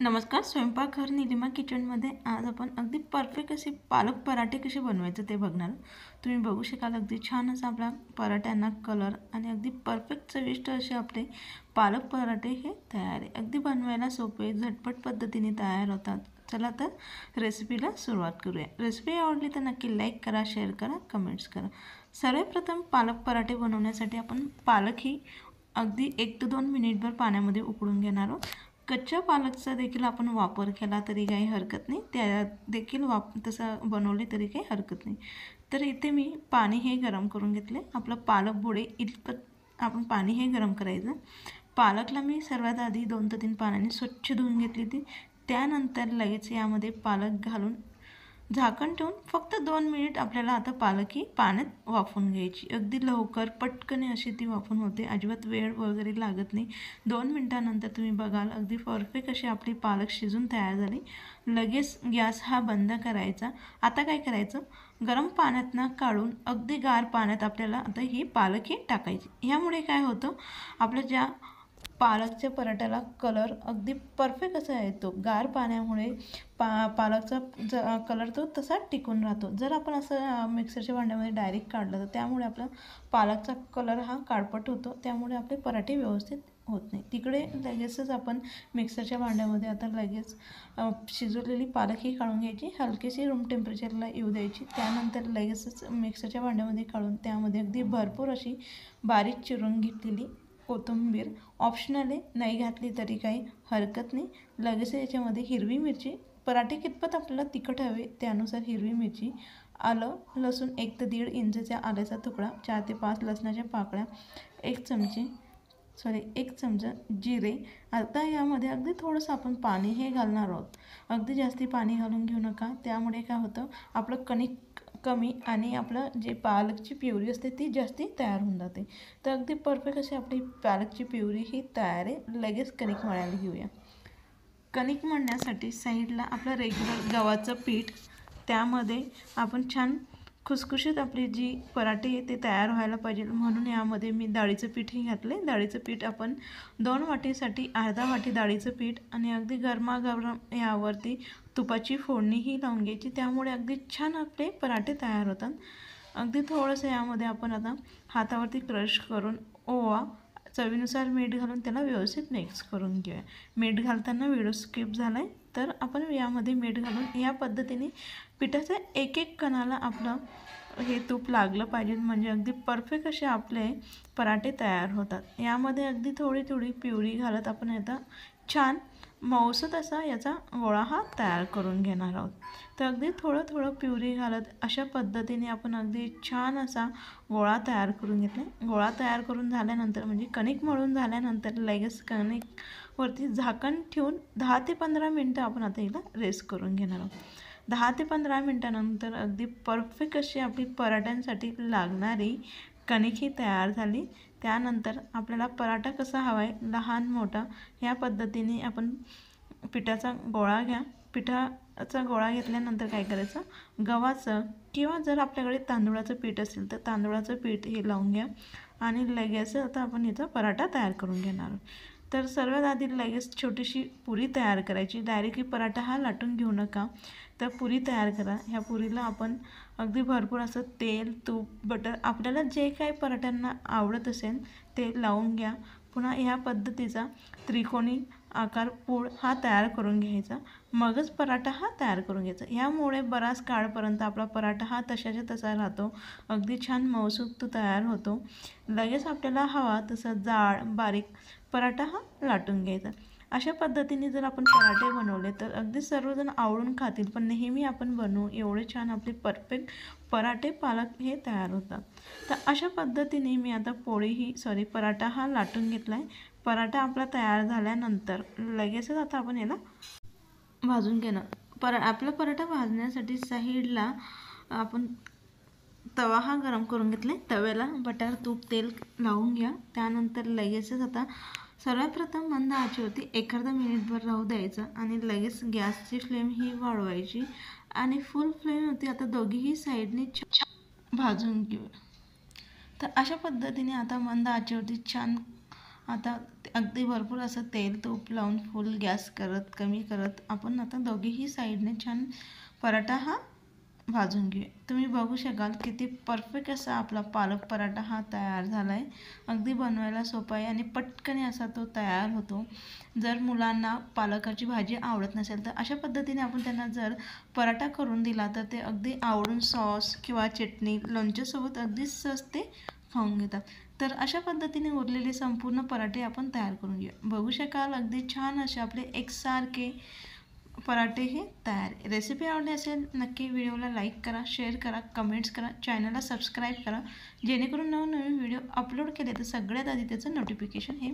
नमस्कार. स्वयंपाकघर निलिमा किचनमध्ये आज आपण अगदी परफेक्ट असे पालक पराठे कसे बनवायचे ते बघणार. तुम्ही बघू शकाल अगदी छान असा आपला पराठ्यांना कलर आणि अगदी परफेक्ट चविष्ट असे आपले पालक पराठे हे तयार आहे. अगदी बनवायला सोपे झटपट पद्धतीने तयार होतात. चला तर रेसिपीला सुरुवात करूया. रेसिपी आवडली तर नक्की लाईक करा, शेअर करा, कमेंट्स करा. सर्वप्रथम पालक पराठे बनवण्यासाठी आपण पालक ही अगदी 1 ते 2 मिनिटभर पाण्यामध्ये उकळून घेणार आहोत. कच्च्या पालकचा देखील आपण वापर केला तरी काही हरकत नाही, त्या देखील तसं बनवले तरी काही हरकत नाही. तर इथे मी पाणी हे गरम करून घेतले. आपलं पालक बुडे इतपत आपण पाणी हे गरम करायचं. पालकला मी सर्वात आधी 2 ते 3 पाण्याने स्वच्छ धुवून घेतली ती. त्यानंतर लगेच यामध्ये पालक घालून झाकण ठेवून फक्त 2 मिनिट आपल्याला आता पालक ही पाण्यात वाफवून घ्यायची. अगदी लवकर पटकन अशी ती वाफवून होते, अजिबात वेळ वगैरे लागत नाही. 2 मिनिटानंतर तुम्ही बघाल अगदी परफेक्ट अशी आपली पालक शिजून तयार झाली. लगेच गॅस हा बंद करायचा. आता काय करायचं, गरम पाण्यातनं काढून अगदी गार पाण्यात आपल्याला आता ही पालक ही टाकायची. ह्यामुळे काय होतं, आपल्या ज्या पालकच्या पराठ्याला कलर अगदी परफेक्ट असा येतो. गार पाण्यामुळे पालकचा कलर तो तसा टिकून राहतो. जर आपण असं मिक्सरच्या भांड्यामध्ये डायरेक्ट काढलं तर त्यामुळे आपला पालकचा कलर हा काळपट होतो. त्यामुळे आपले पराठे व्यवस्थित होत नाही. तिकडे लगेचच आपण मिक्सरच्या भांड्यामध्ये आता लगेच शिजवलेली पालक ही काढून घ्यायची. हलकीशी रूम टेम्परेचरला येऊ द्यायची. त्यानंतर लगेचच मिक्सरच्या भांड्यामध्ये काढून त्यामध्ये अगदी भरपूर अशी बारीक चिरून घेतलेली कोथिंबीर ऑप्शनल आहे, नाही घातली तरी काही हरकत नाही. लगेच याच्यामध्ये हिरवी मिरची, पराठे कितपत आपल्याला तिखट हवे त्यानुसार हिरवी मिरची, आलं लसूण 1 ते 1.5 इंचच्या आल्याचा तुकडा, 4 ते 5 लसणाच्या पाकळ्या, 1 चमचा जिरे. आता यामध्ये अगदी थोडंसं आपण पाणी हे घालणार आहोत. अगदी जास्ती पाणी घालून घेऊ नका, त्यामुळे काय होतं आपलं कणिक कमी आणि आपलं जे पालकची प्युरी असते ती जास्ती तयार होऊन जाते. तर अगदी परफेक्ट अशी आपली पालकची प्युरी ही तयार आहे. लगेच कणिक मळायला घेऊया. कणिक मळण्यासाठी साईडला आपलं रेग्युलर गव्हाचं पीठ, त्यामध्ये आपण छान खुसखुशीत आपली जी पराठे आहे ते तयार व्हायला पाहिजे म्हणून यामध्ये मी डाळीचं पीठही घातले. डाळीचं पीठ आपण 2 वाटीसाठी अर्धा वाटी डाळीचं पीठ आणि अगदी गरमागरम यावरती तुपाची फोडणीही लावून घ्यायची. त्यामुळे अगदी छान आपले पराठे तयार होतात. अगदी थोडंसं यामध्ये आपण आता हातावरती क्रश करून ओवा, चवीनुसार मीठ घालून त्याला व्यवस्थित मिक्स करून घेऊया. मीठ घालताना व्हिडिओ स्किप झाला आहे तर आपण यामध्ये मीठ घालून या पद्धतीने पिठाच्या एक एक कणाला आपलं हे तूप लागलं पाहिजे, म्हणजे अगदी परफेक्ट असे आपले पराठे तयार होतात. यामध्ये अगदी थोडी थोडी प्युरी घालत आपण आता छान मऊसूत असा याचा गोळा हा तयार करून घेणार आहोत. तर अगदी थोडं थोडं प्युरी घालत अशा पद्धतीने आपण अगदी छान असा गोळा तयार करून घेतला. गोळा तयार करून झाल्यानंतर म्हणजे कणिक मळून झाल्यानंतर लगेच कणिकवरती झाकण ठेवून 10 ते 15 मिनटं आपण आता हिला रेस्ट करून घेणार आहोत. 10 ते 15 मिनटानंतर अगदी परफेक्ट अशी आपली पराठ्यांसाठी लागणारी कणिक ही तयार झाली. त्यानंतर आपल्याला पराठा कसा हवा आहे, लहान मोठा, ह्या पद्धतीने आपण पिठाचा गोळा घ्या. पिठाचा गोळा घेतल्यानंतर काय करायचं, गव्हाचं किंवा जर आपल्याकडे तांदूळाचं पीठ असेल तर तांदूळाचं पीठ हे लावून घ्या आणि लगेच आता आपण याचा पराठा तयार करून घेणार आहोत. तर सर्वात आधी लगेच छोटीशी पुरी तयार करायची. डायरेक्टली पराठा हा लाटून घेऊ नका, तर पुरी तयार करा. ह्या पुरीला आपण अगदी भरपूर असं तेल, तूप, बटर आपल्याला जे काही पराठ्यांना आवडत असेल ते लावून घ्या. पुन्हा ह्या पद्धतीचा त्रिकोणी आकार पूड हा तयार करून घ्यायचा, मगच पराठा हा तयार करून घ्यायचा. ह्यामुळे बराच काळपर्यंत आपला पराठा हा तशाच्या तसा राहतो, अगदी छान मऊसूत तो तयार होतो. लगेच आपल्याला हवा तसा जाड बारीक पराठा हा लाटून घ्यायचा. अशा पद्धतीने जर आपण पराठे बनवले तर अगदी सर्वजण आवडून खातील. पण नेहमी आपण बनवू एवढे छान आपले परफेक्ट पराठे पालक हे तयार होतात. तर अशा पद्धतीने मी आता पराठा हा लाटून घेतला आहे. पराठा आपला तयार झाल्यानंतर लगेचच आता आपण याला भाजून घेणार. आपला पराठा भाजण्यासाठी साईडला आपण तवा हा गरम करून घेतला. तव्याला बटर, तूप, तेल लावून घ्या. त्यानंतर लगेचच आता सर्वप्रथम मंद आचेवरती 1 अर्धा मिनिटभर राहू द्यायचं आणि लगेच गॅसची फ्लेम ही वाढवायची आणि फुल फ्लेम होती आता दोघीही साईडने छान भाजून घेऊ. तर अशा पद्धतीने आता मंद आचेवरती छान आता अगदी भरपूर असं तेल तूप लावून फुल गॅस करत कमी करत आपण आता दोघेही साईडने छान पराठा हा भाजून घेऊया. तुम्ही बघू शकाल किती परफेक्ट असा आपला पालक पराठा हा तयार झाला आहे. अगदी बनवायला सोपा आहे आणि पटकन असा तो तयार होतो. जर मुलांना पालकाची भाजी आवडत नसेल तर अशा पद्धतीने आपण त्यांना जर पराठा करून दिला तर ते अगदी आवडून सॉस किंवा चटणी लोणच्यासोबत अगदी सहज ते खाऊन घेतात. तर अशा पद्धतीने उरलेले संपूर्ण पराठे आपण तयार करून घेऊया. बघू शकाल अगदी छान असे आपले एकसारखे पराठे हे तयार. रेसिपी आवडली असेल नक्की व्हिडिओला लाईक करा, शेअर करा, कमेंट्स करा, चॅनलला सबस्क्राईब करा, जेणेकरून नवनवीन व्हिडिओ अपलोड केले तर सगळ्यात आधी त्याचं नोटिफिकेशन हे